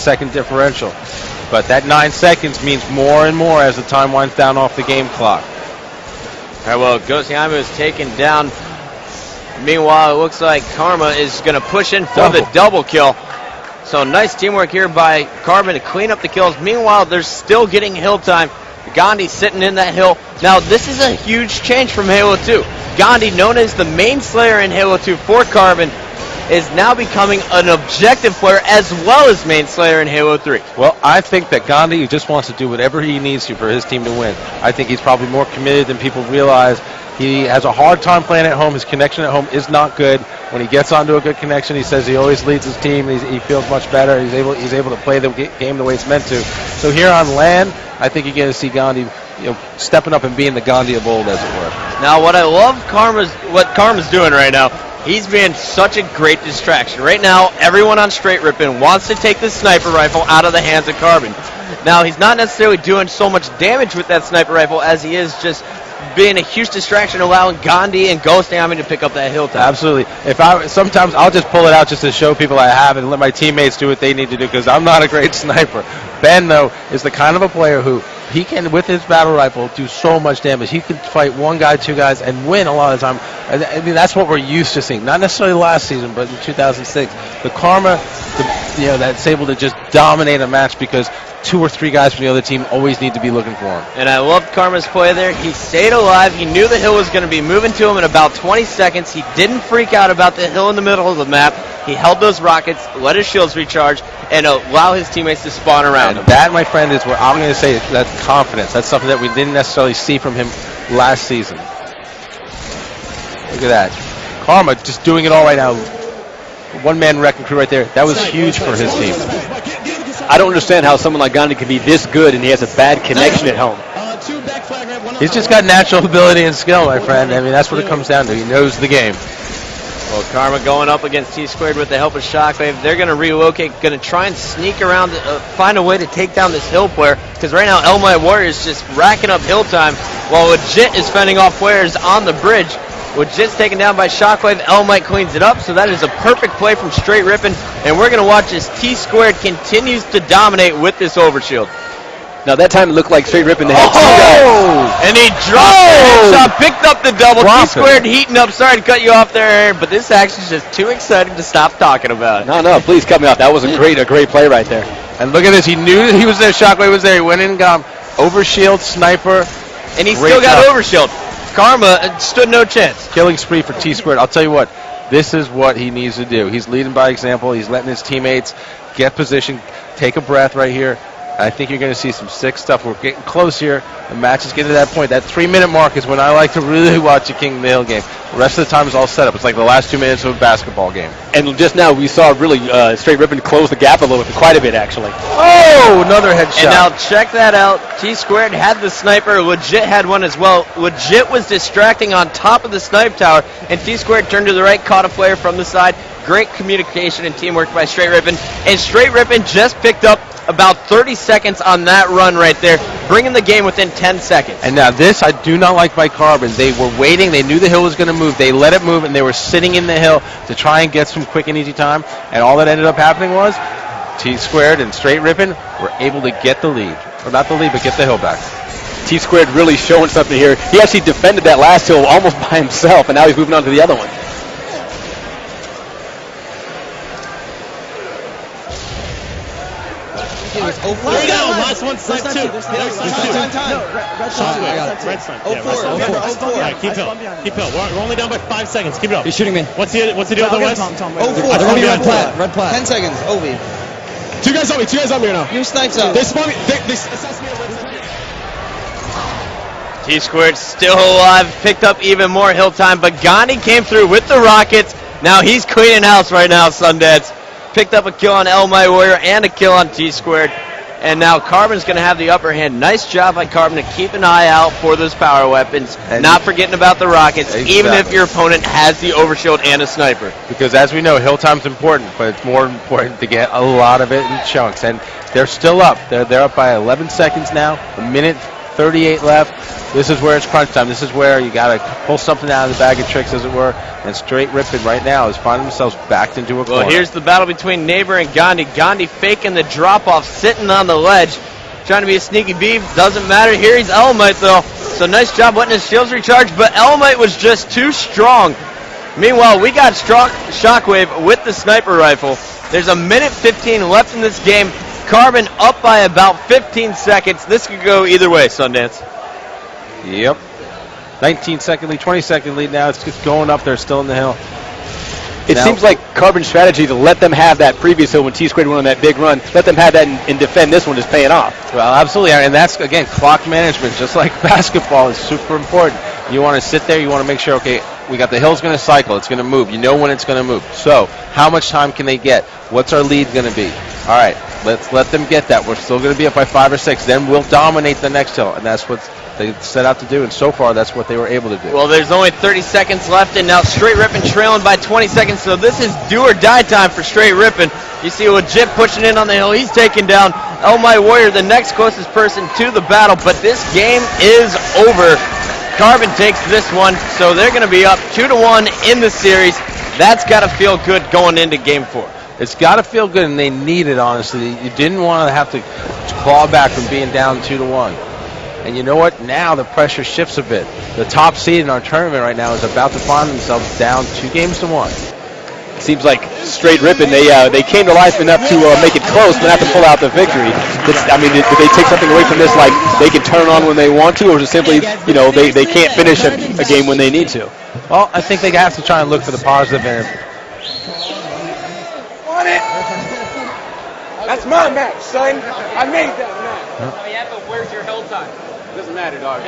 9-second differential. But that 9 seconds means more and more as the time winds down off the game clock. All right, well, Ghostiamu is taken down. Meanwhile, it looks like Karma is going to push in for the double kill. So nice teamwork here by Carbon to clean up the kills. Meanwhile, they're still getting hill time. Gandhi sitting in that hill. Now, this is a huge change from Halo 2. Gandhi, known as the main slayer in Halo 2 for Carbon, is now becoming an objective player as well as main slayer in Halo 3. Well, I think that Gandhi just wants to do whatever he needs to for his team to win. I think he's probably more committed than people realize. He has a hard time playing at home. His connection at home is not good. When he gets onto a good connection, he says he always leads his team. He feels much better. He's able to play the game the way it's meant to. So here on LAN, I think you're going to see Gandhi, stepping up and being the Gandhi of old, as it were. Now, what I love what Karma's doing right now, he's being such a great distraction. Right now, everyone on Str8 Rippin wants to take the sniper rifle out of the hands of Carbon. Now, he's not necessarily doing so much damage with that sniper rifle as he is just being a huge distraction, allowing Gandhi and Ghostiamu to pick up that hill time. Absolutely. Sometimes I'll just pull it out just to show people I have and let my teammates do what they need to do because I'm not a great sniper. Ben, though, is the kind of a player who he can, with his battle rifle, do so much damage. He can fight one guy, two guys, and win a lot of the time. I mean, that's what we're used to seeing. Not necessarily last season, but in 2006. The Karma, that's able to just dominate a match because 2 or 3 guys from the other team always need to be looking for him. And I loved Karma's play there. He stayed alive. He knew the hill was going to be moving to him in about 20 seconds. He didn't freak out about the hill in the middle of the map. He held those rockets, let his shields recharge, and allow his teammates to spawn around him. That, my friend, is where I'm going to say that's confidence. That's something that we didn't necessarily see from him last season. Look at that. Karma just doing it all right now. One-man wrecking crew right there. That was huge for his team. I don't understand how someone like Gandhi can be this good and he has a bad connection at home. He's just got natural ability and skill, my friend. I mean, that's what it comes down to. He knows the game. Well, Karma going up against T-Squared with the help of Shockwave. They're going to relocate, going to try and sneak around, find a way to take down this hill player, because right now El Might Warrior is just racking up hill time, while Legit is fending off players on the bridge. Legit's taken down by Shockwave. El Might cleans it up, so that is a perfect play from Str8 Rippin, and we're going to watch as T-Squared continues to dominate with this overshield. Now that time it looked like Str8 Rippin had and he dropped the headshot, picked up the double. T-Squared heating up. Sorry to cut you off there, Aaron, but this action is just too exciting to stop talking about it. No, please cut me off. That was a great play right there. And look at this. He knew he was there. Shockwave was there. He went in and got him. Overshield, sniper. And he still got overshield. Karma stood no chance. Killing spree for T-Squared. I'll tell you what. This is what he needs to do. He's leading by example. He's letting his teammates get position, take a breath right here. I think you're going to see some sick stuff. We're getting close here. The match is getting to that point. That 3-minute mark is when I like to really watch a King of the Hill game. The rest of the time is all set up. It's like the last 2 minutes of a basketball game. And just now we saw really Str8 Rippin close the gap a little bit, quite a bit actually. Oh, another headshot. And now check that out. T-Squared had the sniper. Legit had one as well. Legit was distracting on top of the snipe tower, and T-Squared turned to the right, caught a player from the side. Great communication and teamwork by Str8 Rippin. And Str8 Rippin just picked up about 30 seconds on that run right there, bringing the game within 10 seconds. And now this I do not like by Carbon. They were waiting. They knew the hill was going to move. They let it move, and they were sitting in the hill to try and get some quick and easy time. And all that ended up happening was T-Squared and Str8 Rippin were able to get the lead. Or not the lead, but get the hill back. T-Squared really showing something here. He actually defended that last hill almost by himself, and now he's moving on to the other one. Last one, snipe 2. Red snipe. 04. Yeah, keep hill. We're only down by 5 seconds. Keep it up. He's shooting me. What's the deal other West? 04. They're going to be red plat. 10 seconds. Ovi. 2 guys on me now. You snipes out. They spawn me. They assess me. T-Squared still alive, picked up even more hill time, but Gandhi came through with the rockets. Now he's cleaning house right now, Sundance. Picked up a kill on El Might Warrior and a kill on T-Squared. And now Carbon's going to have the upper hand. Nice job by Carbon to keep an eye out for those power weapons, and not forgetting about the rockets, even if your opponent has the overshield and a sniper. Because as we know, hill time's important, but it's more important to get a lot of it in chunks. And they're still up. They're up by 11 seconds now, 1 minute 38 left. This is where it's crunch time. This is where you got to pull something out of the bag of tricks, as it were. And Str8 Rippin right now is finding themselves backed into a corner. Well, here's the battle between Neighbor and Gandhi. Gandhi faking the drop-off, sitting on the ledge, trying to be a sneaky beef. Doesn't matter. Here he's Elamite, though. So nice job letting his shields recharge, but Elamite was just too strong. Meanwhile, we got Shockwave with the sniper rifle. There's 1:15 left in this game. Carbon up by about 15 seconds. This could go either way, Sundance. Yep. 19-second lead, 20-second lead now. It's just going up there, still in the hill. It seems like Carbon's strategy to let them have that previous hill when T Squared went on that big run, let them have that and defend this one is paying off. Well, absolutely. And that's, again, clock management. Just like basketball is super important. You want to sit there. You want to make sure, okay, we got the hill's going to cycle. It's going to move. You know when it's going to move. So how much time can they get? What's our lead going to be? All right, let's let them get that. We're still going to be up by 5 or 6. Then we'll dominate the next hill. And that's what they set out to do. And so far, that's what they were able to do. Well, there's only 30 seconds left. And now Str8 Rippin trailing by 20 seconds. So this is do or die time for Str8 Rippin. You see Legit pushing in on the hill. He's taken down Elmite Warrior, the next closest person to the battle. But this game is over. Carbon takes this one, so they're going to be up 2-1 in the series. That's got to feel good going into Game 4. It's got to feel good, and they need it, honestly. You didn't want to have to claw back from being down 2-1. And you know what? Now the pressure shifts a bit. The top seed in our tournament right now is about to find themselves down 2-1. Seems like Str8 Rippin, they came to life enough to make it close, but not to pull out the victory. I mean, did they take something away from this, like they can turn on when they want to, or is it simply, they can't finish a game when they need to? Well, I think they have to try and look for the positive in it. That's my match, son. I made that match. Oh, yeah, but where's your hill time? Doesn't matter, dog.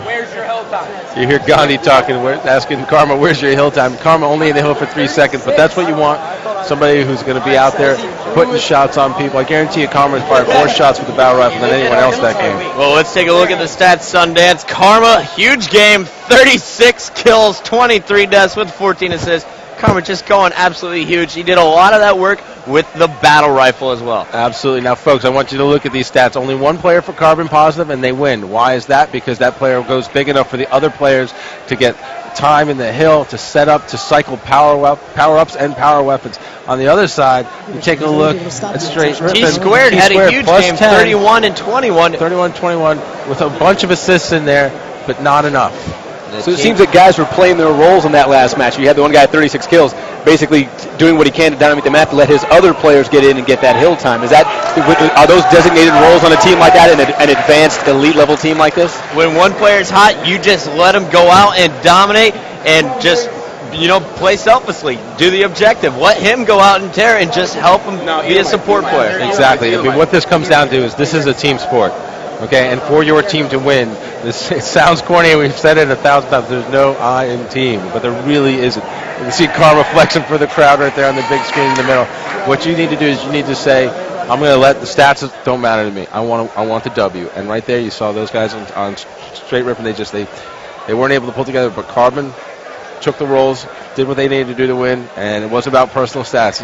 Where's your hill time? You hear Gandhi talking, asking Karma, where's your hill time? Karma only in the hill for 3 seconds, but that's what you want. Somebody who's going to be out there putting shots on people. I guarantee you Karma has fired more shots with the battle rifle than anyone else that game. Well, let's take a look at the stats, Sundance. Karma, huge game, 36 kills, 23 deaths with 14 assists. Karma just going absolutely huge. He did a lot of that work with the battle rifle as well. Absolutely. Now, folks, I want you to look at these stats. Only one player for Carbon positive, and they win. Why is that? Because that player goes big enough for the other players to get time in the hill, to set up, to cycle power-ups and power weapons. On the other side, you take a look at Str8 Rippin. T Squared had a huge game, 31 and 21. 31-21 with a bunch of assists in there, but not enough. So it seems that guys were playing their roles in that last match. You had the one guy at 36 kills, basically doing what he can to dominate the map to let his other players get in and get that hill time. Are those designated roles on a team like that, an advanced elite level team like this? When one player's hot, you just let him go out and dominate and just play selflessly. Do the objective. Let him go out and tear and just help him be a support player. Exactly. I mean, what this comes down to is this is a team sport. Okay, and for your team to win, it sounds corny, we've said it 1,000 times, there's no I in team, but there really isn't. You can see Karma flexing for the crowd right there on the big screen in the middle. What you need to do is you need to say, I'm going to let the stats don't matter to me. I want the W. And right there you saw those guys on Str8 Rippin, they weren't able to pull together, but Carbon took the roles, did what they needed to do to win, and it wasn't about personal stats.